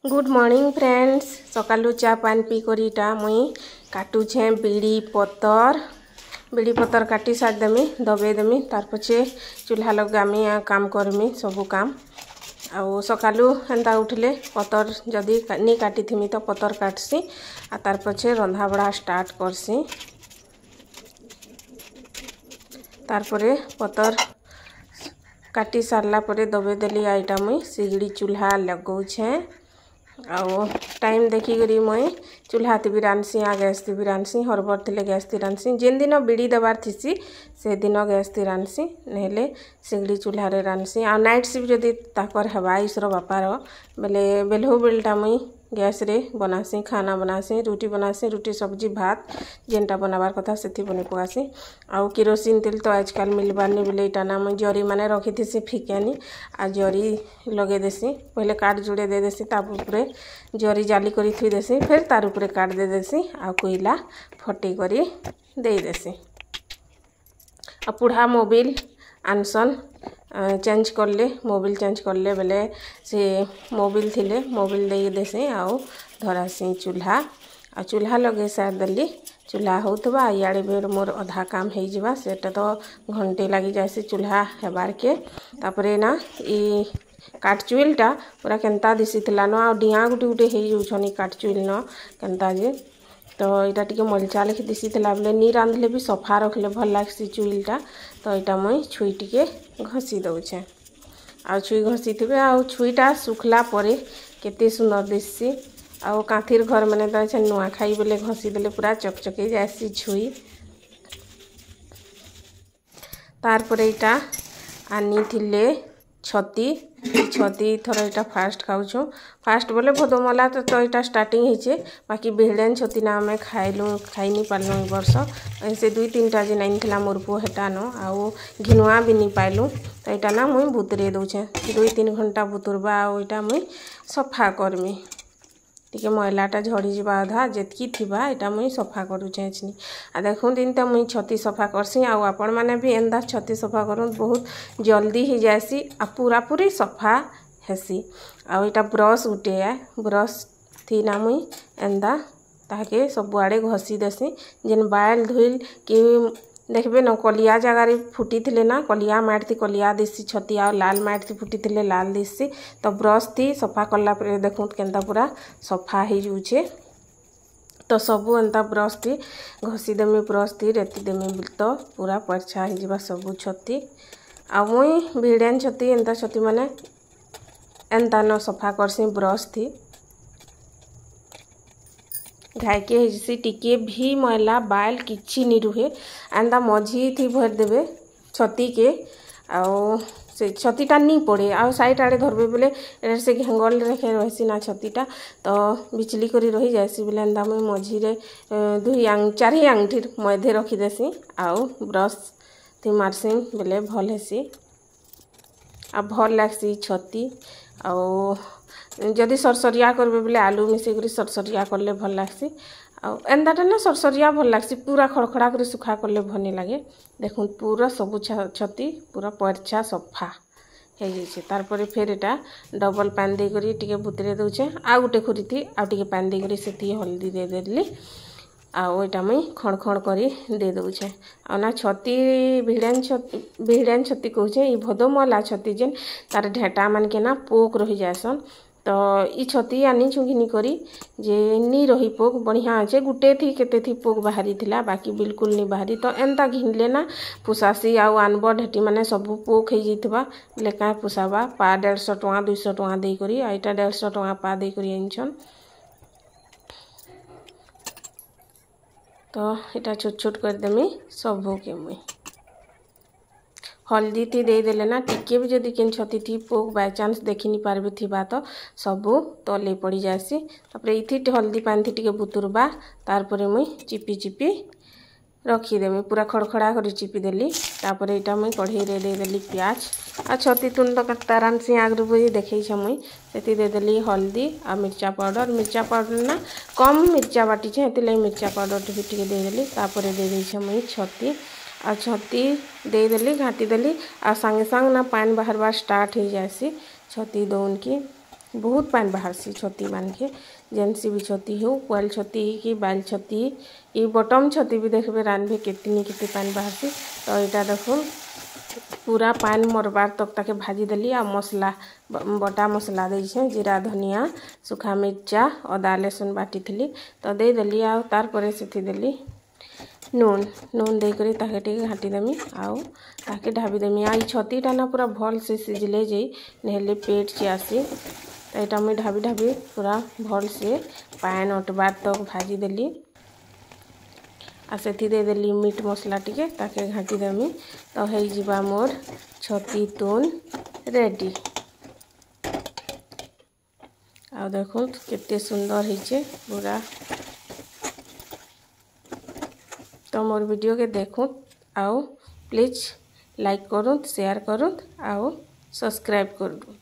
Good morning friends. सकालू चा पान P करीटा मुई काटुछे बीड़ी पतर काटी सार देमी दबे देमी तार पछे चूल्हा लगामी काम करमी सबू काम आउ सकालू एंता उठले पतर जदि नहीं काटी थी तो पतर काटसी आ तार पछे रंधा बड़ा स्टार्ट करसी। तार परे पतर काटी सारला परे दबे देली आईटा मुई सिगड़ी चूल्हा लगौछे आउ टाइम देखी करी मुई चूल्हा भी रांधसी आ गैस भी रांधसी हरबर थे गैस थी रांधसी जेन दिन बीड़ी देवार थीसी से दिन गैस थी रांधसी नहेले सिगड़ी चूल्हा रे रांधसी आ नाइट शिफ्ट जदि ताकर हेबा इसरो बापार बेले बेलहु बेलटा मुई गैस रे बनासी खाना बनासी रुटी सब्जी भात जेनटा बनाबार कथा से बनी पकासी आउ केरोसिन तेल तो आजकल मिलबार नहीं बोले इटा ना मुई जरी माने रखी थी फिकानी आ जरी लगे देसी पहले काट जुड़े दे देसी तापर जरी जाली करी थी देसी फिर तार उपरे काट दे देसी आ कोयला फटी करी दे देसी आ पुढ़ा मोबिल आनसन चेंज करले मोबिल चेंज करले बेले से मोबिल थिले मोबिल दे देसी आउ धरासी चूल्हा आ चूल्हा लगे सार देली चूल्हा होतबा इयाड़े बेर मोर अधा काम हो जावा सेटा तो घंटे लगी जासी चूल्हा हेबार के तापरे ना ई काटचुइलटा पूरा केनता दिसी थिला न आ डिया गुटे गुटे हे जाउछनी काटचुइल न केनता जे तो यहाँ टी मलचा लेखि दिसी बोले नी रांधले भी सफा रखले भल लागसी चुइलटा तो यहाँ मुई छुई टिके घसी दौचे आ छुई घसी थे आ छुईटा सुखला परे केते सुंदर दिसी आ कांथीर घर मैंने तो नुआ खाई बोले घसी देले पूरा चकचके जासी छुई तार परे इटा आनी थिले छती थर यहाँ फास्ट खाऊँ फास्ट बोले भदमला तो यहाँ स्टार्टिंग होचे बाकी बिहड़ेन छती ना आम खाई नहीं पार्लु वर्ष से 2-3टा जे नाइन थिला मोर पु हेटा न आउ घिनुआ भी नहीं पाइलु तो यहाँ ना मुई बुतरे दौचे 2-3 घंटा बुतरबा आईटा मुई सफा करमी टिके मैलाटा झड़ी जावा अधा जेतकी थिबा एटा मुई सफा करूचे आ देखु दिन तो मुई छती सफा करसी आ आपण माने भी एंदा छती सफा करूँ बहुत जल्दी ही जासी आ पूरा पूरी सफा हेसी आ एटा ब्रश उठे ब्रश थी ना मुई एंदा ताके सबुआड़े घसी देसी जेन बायल धुल कि देखबे न कलिया जगार फुटी थे ना कलिया माट थी कलिया दिसी छती आ लाल माट थी फुटी थे लाल दिसी तो ब्रश थी सफा कला देखु केनता पूरा सफा हो जाऊे तो सबू एंता ब्रश थी घसी देमी ब्रश थी रेती देमी तो पूरा परछा हो सबू छती आ मुई भिड़ेन छती एंता छती माने एंता न सफा करसी ब्रश थी घाइके हेसी टिके भी मैला बाल किछि नहीं रुहे एंदा मझी थी भर देबे छती के आउ से छतीटा नहीं पड़े आउ साइड आड़े धरबे बोले से घेंगल रेखे रही ना छतीटा तो बिचली करी रही जासी बोले एंदा मुई मझी रे 2-4 आंगठी मध्य रखी देसी आउ ब्रश थी मारसी बोले भल हेसी आ भल लागसी छती आउ जदि सरसरिया करबे बोले आलू मिसेक सरसरिया करले भल लागसी आ एंदाटा ना सरसरिया भल लागसी पूरा खड़खड़ा कर सुखा करले भल नहीं लगे देखुन पूरा सबू छती पूरा परछा सफा हो जाइए तार परे फिर एटा डबल पानी दे करी टिके बुतरे दउचे आ गुटे खुरी थी आ टिके पानी दे करी सेती हल्दी दे देली आटा मुई खण खण करी दे दउचे आ ना छती भिड़ेन छती कहूचे ई भदमला छती जेन तार ढेटा मान के ना पोक रही जासन तो ई छती आनी घिनी करी जे नी रही पोक बढ़िया अच्छे गुटे थी केते थी पोक बाहरी थिला बाकी बिल्कुल नहीं बाहरी तो एंता घिनले ना पुसासी आउ आनब ढेटी माने सबू पोक हो जाइथिबा बोले क्या पुसाबा पा 150 टଙ୍କା 200 टଙ୍କା दे करी आईटा 150 टଙ୍କା पा दे करी आनछन तो इटा छोट छोट कर देमी सबू के मुई हल्दी थी दे देले ना टिके भी जदि केन छती थी पोक बाय चांस देखी नहीं पारबे थिबा तो सबू तले पड़ी जासी तापरे इथि हल्दी पानी थी टिके बुतुरबा तार परे मुई चिपी चिपी रखीदेमी पूरा खड़खड़ा कर चिपी देली तापर यहाँ मुई कढ़ई रे दे देली प्याज आ छती तुन तो कत्ता रांधसी आगरू बुझी देखी मुई से दे देली हल्दी आ मिर्चा पाउडर ना कम मिर्चा बाटी से मिर्चा पाउडर भी टे दे देली तापर दे दी मुई छती आ छती दे देली घाटी देली आ संगे संग ना पानी बाहर स्टार्ट हो जासी छती दौन की बहुत पानी बाहरसी छती मान के जेनसी भी छती हो कोयल छती कि बाल छती ये बटम छती भी देखबे रांधबे केते पानी बाहरसी। तो यहाँ देखो पूरा पानी मरबार तक ताके भाजी देली आ मसला बटा मसला दे जीरा धनिया सुखा मिर्चा अदा लहसुन बाटी थी तो दे देली आ तार परे से देली नून देकर ताके टिके घाटी देमी आउ ताके ढाबी देमी आई छतीटा ना पूरा भल से सिझले जाई नहेले पेट से आसी तो यहाँ मुझे ढाबी ढाबी पूरा भल से पान अटबार तक भाजी देली आ से दे देली मीट मसला टिके ताके घाटी देमी तो हो जिबा मोर छती तुन रेडी। आ देखो केते सुंदर होइछे पूरा। तो मोर वीडियो के देखो आओ प्लीज लाइक करूँ शेयर करूँ आओ सब्सक्राइब करूँ।